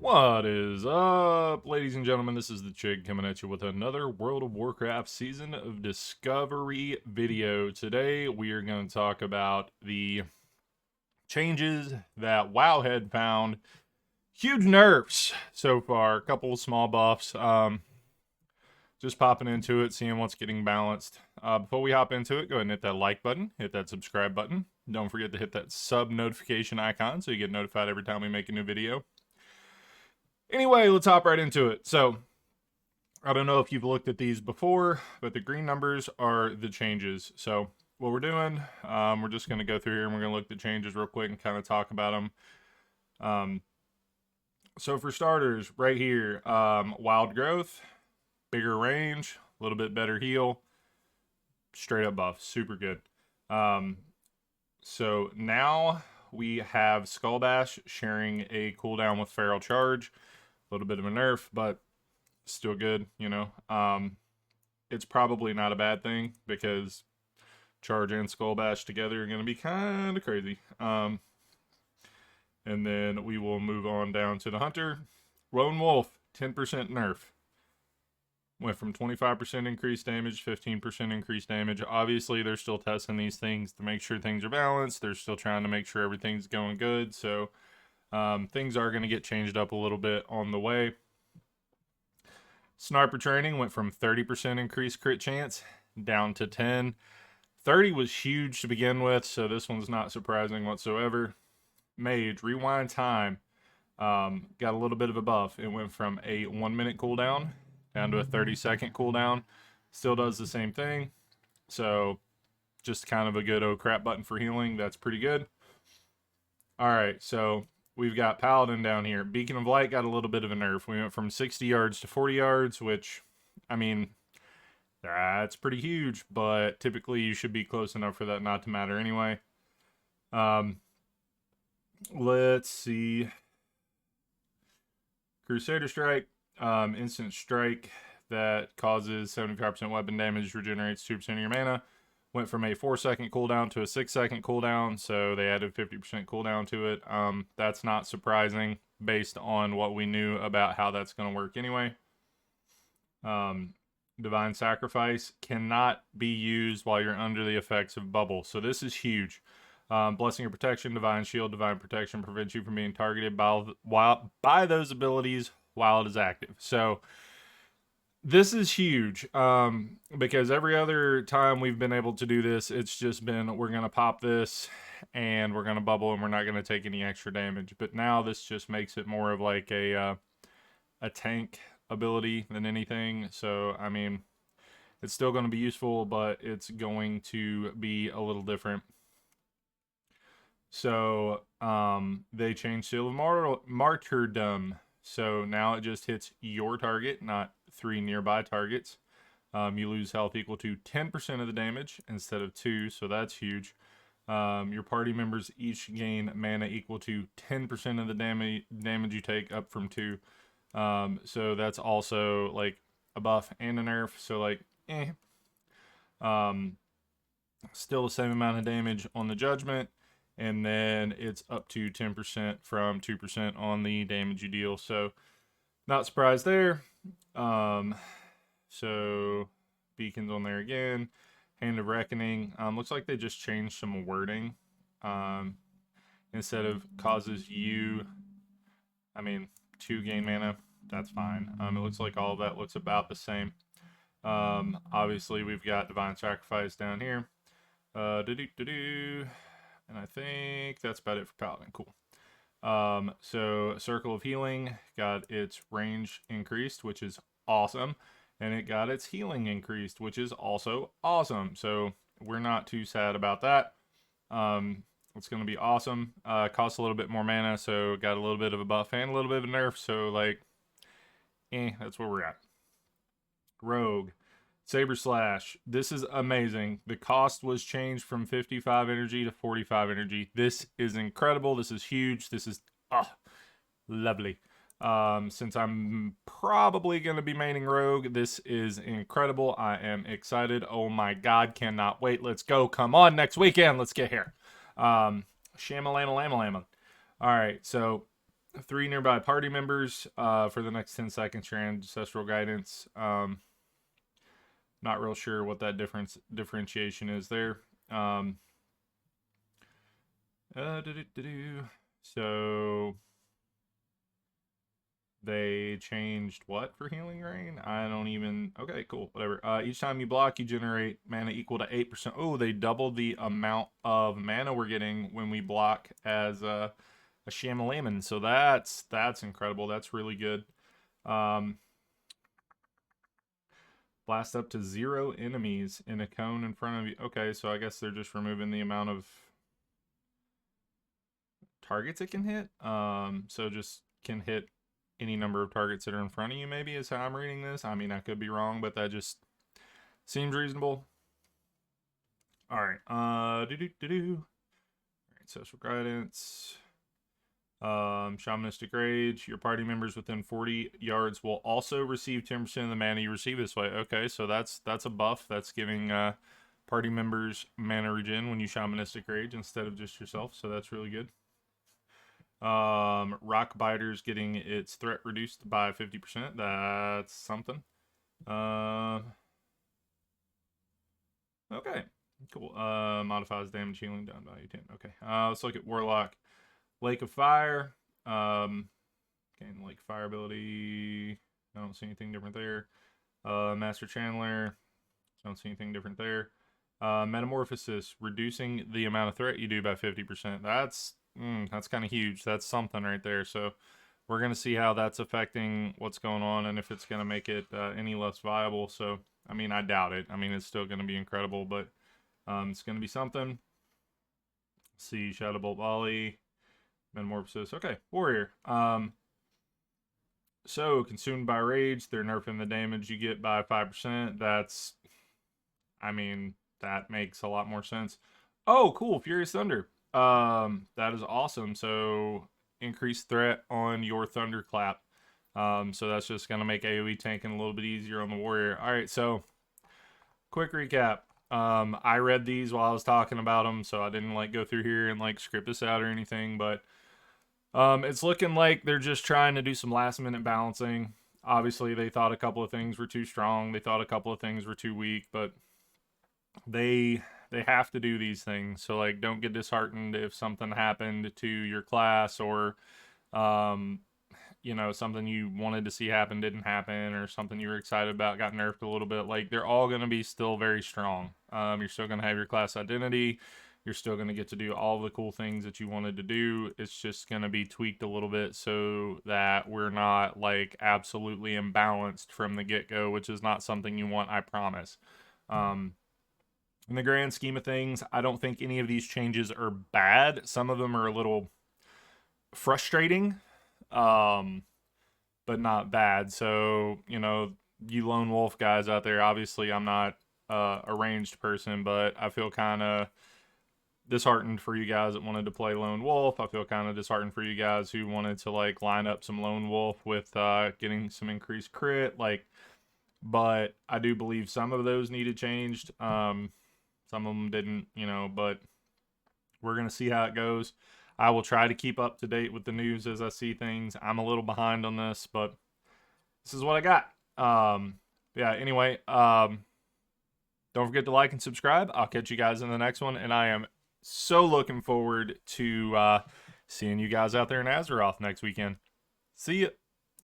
What is up, ladies and gentlemen? This is the Chig coming at you with another World of Warcraft Season of Discovery video. Today, we are going to talk about the changes that WoW had found. Huge nerfs so far, a couple of small buffs. Just popping into it, seeing what's getting balanced. Before we hop into it, go ahead and hit that like button, hit that subscribe button. Don't forget to hit that sub notification icon so you get notified every time we make a new video. Anyway, let's hop right into it. So, I don't know if you've looked at these before, but the green numbers are the changes. So, what we're doing, we're just going to go through here and we're going to look at the changes real quick and kind of talk about them. So, for starters, right here, wild growth, bigger range, a little bit better heal, straight up buff, super good. So, now we have Skull Bash sharing a cooldown with Feral Charge. A little bit of a nerf, but still good, you know. It's probably not a bad thing because Charge and Skull Bash together are going to be kind of crazy. And then we will move on down to the Hunter. Lone Wolf, 10% nerf. Went from 25% increased damage, 15% increased damage. Obviously, they're still testing these things to make sure things are balanced. They're still trying to make sure everything's going good. So things are going to get changed up a little bit on the way. Sniper training went from 30% increased crit chance down to 10. 30 was huge to begin with, so this one's not surprising whatsoever. Mage, rewind time, got a little bit of a buff. It went from a 1 minute cooldown down to a 30-second cooldown. Still does the same thing, so just kind of a good oh crap button for healing. That's pretty good. All right, so we've got Paladin down here. Beacon of Light got a little bit of a nerf. We went from 60 yards to 40 yards, which, I mean, that's pretty huge, but typically you should be close enough for that not to matter anyway. Let's see. Crusader Strike, instant strike that causes 75% weapon damage, regenerates 2% of your mana. Went from a 4-second cooldown to a 6-second cooldown, so they added 50% cooldown to it. That's not surprising based on what we knew about how that's going to work anyway. Divine Sacrifice cannot be used while you're under the effects of Bubble, so this is huge. Blessing of Protection, Divine Shield, Divine Protection prevents you from being targeted by those abilities while it is active. So this is huge because every other time we've been able to do this, it's just been we're going to pop this and we're going to bubble and we're not going to take any extra damage. But now this just makes it more of like a tank ability than anything. So, I mean, it's still going to be useful, but it's going to be a little different. So they changed Seal of Martyrdom. So now it just hits your target, not 3 nearby targets. You lose health equal to 10% of the damage instead of 2, so that's huge. Your party members each gain mana equal to 10% of the damage you take, up from 2. So that's also like a buff and a nerf. So like, still the same amount of damage on the judgment. And then it's up to 10% from 2% on the damage you deal. So, not surprised there. So, beacons on there again. Hand of Reckoning. Looks like they just changed some wording. Instead of causes you, to gain mana, that's fine. It looks like all of that looks about the same. Obviously, we've got Divine Sacrifice down here. And I think that's about it for Paladin. Cool. So Circle of Healing got its range increased, which is awesome. And it got its healing increased, which is also awesome. So we're not too sad about that. It's going to be awesome. Costs a little bit more mana, so got a little bit of a buff and a little bit of a nerf. So, like, that's where we're at. Rogue. Saber Slash. This is amazing. The cost was changed from 55 energy to 45 energy. This is incredible. This is huge. This is lovely. Since I'm probably going to be maining Rogue, this is incredible. I am excited. Oh my god, cannot wait. Let's go. Come on, next weekend. Let's get here. Shamalama. Alright, so 3 nearby party members for the next 10 seconds. Your ancestral guidance. Not real sure what that differentiation is there. So they changed what for healing rain? I don't even. Okay, cool. Whatever. Each time you block, you generate mana equal to 8%. Oh, they doubled the amount of mana we're getting when we block as a Shaman. So that's incredible. That's really good. Blast up to 0 enemies in a cone in front of you. Okay, so I guess they're just removing the amount of targets it can hit. So just can hit any number of targets that are in front of you, maybe, is how I'm reading this. I mean, I could be wrong, but that just seems reasonable. All right. All right, social guidance. Shamanistic Rage. Your party members within 40 yards will also receive 10% of the mana you receive this way. Okay, so that's a buff. That's giving party members mana regen when you Shamanistic Rage instead of just yourself. So that's really good. Rock Biters getting its threat reduced by 50%. That's something. Okay, cool. Modifies damage healing down value 10. Okay, let's look at Warlock. Lake of Fire. Gain Lake Fire ability. I don't see anything different there. Master Chandler. Don't see anything different there. Metamorphosis, reducing the amount of threat you do by 50%. That's kind of huge. That's something right there. So we're going to see how that's affecting what's going on and if it's going to make it any less viable. So, I mean, I doubt it. I mean, it's still going to be incredible, but it's going to be something. Let's see, Shadow Bolt Volley, Metamorphosis. Okay, Warrior. So, Consumed by Rage, they're nerfing the damage you get by 5%. That's, I mean, that makes a lot more sense. Oh, cool, Furious Thunder. That is awesome. So increased threat on your thunderclap. So that's just gonna make AoE tanking a little bit easier on the warrior. All right, so quick recap. I read these while I was talking about them, so I didn't like go through here and like script this out or anything, but it's looking like they're just trying to do some last minute balancing. Obviously, they thought a couple of things were too strong. They thought a couple of things were too weak, but they have to do these things. So like, don't get disheartened if something happened to your class, or you know, something you wanted to see happen didn't happen, or something you were excited about got nerfed a little bit. Like, they're all going to be still very strong. You're still going to have your class identity. You're still going to get to do all the cool things that you wanted to do. It's just going to be tweaked a little bit so that we're not like absolutely imbalanced from the get-go, which is not something you want, I promise. In the grand scheme of things, I don't think any of these changes are bad. Some of them are a little frustrating, but not bad. So, you know, you lone wolf guys out there, obviously I'm not a ranged person, but I feel kind of disheartened for you guys that wanted to play lone wolf. I feel kind of disheartened for you guys who wanted to like line up some lone wolf with getting some increased crit. Like, but I do believe some of those needed changed. Some of them didn't, you know, but we're going to see how it goes. I will try to keep up to date with the news as I see things. I'm a little behind on this, but this is what I got. Yeah, anyway, don't forget to like and subscribe. I'll catch you guys in the next one, and I am so looking forward to seeing you guys out there in Azeroth next weekend. See ya.